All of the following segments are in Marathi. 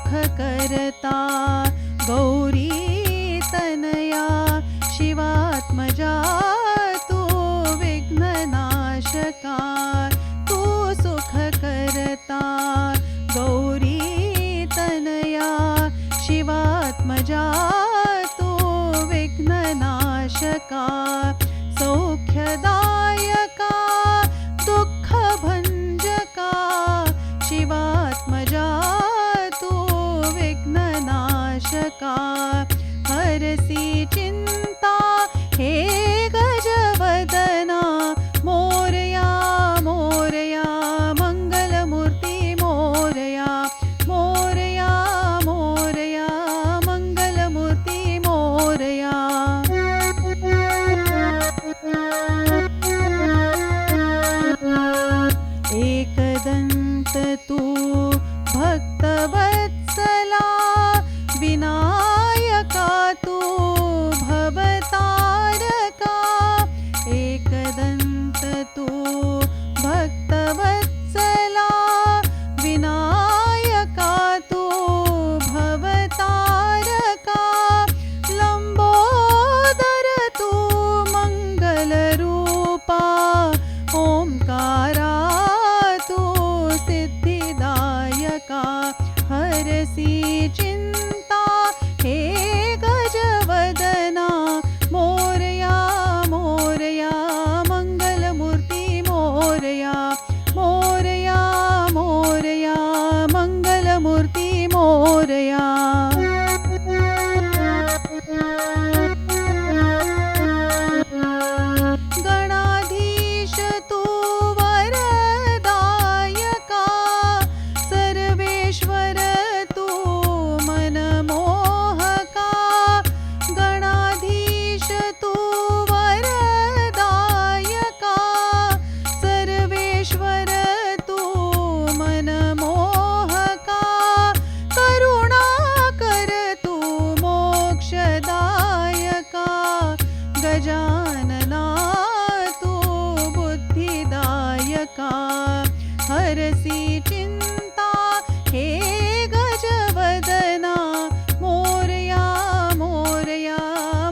सुख करता गौरी तनया शिवात्मजा तू विघ्ननाशका तू सुख करता गौरी तनया शिवात्मजा तू विघ्ननाशका सौख्यदायका दुःखभञ्जका शिवात्मजा तू विघ्ननाशका हरसि चिन्ता हे गजवदना मोरया मोरया मङ्गलमूर्ति मोरया मोरया मोरया मङ्गलमूर्ति मोरया एकदन्त तू भक्तवत्सला विनायका तू भवतारका एकदन्त तू भक्तवत्सला विनायका तू भवतारका लंबोदर तू मंगलरूपा ओंकारा तू सिद्धिदायका हरसि चिन्ता हे गजवदना मोरया मोरया मङ्गलमूर्ति मोरया मोरया मोरया मङ्गलमूर्ति मोरया गणाधीश तू वरदायका सर्वेश्वर तू मनमोहका गणाधीश तू वरदायका सर्वेश्वर तू मनमोहका करुणाकर तू मोक्षदायका गजानना तू बुद्धिदायका हरसि चिन्ता हे गजवदना मोरया मोरया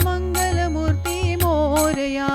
मङ्गलमूर्ति मोरया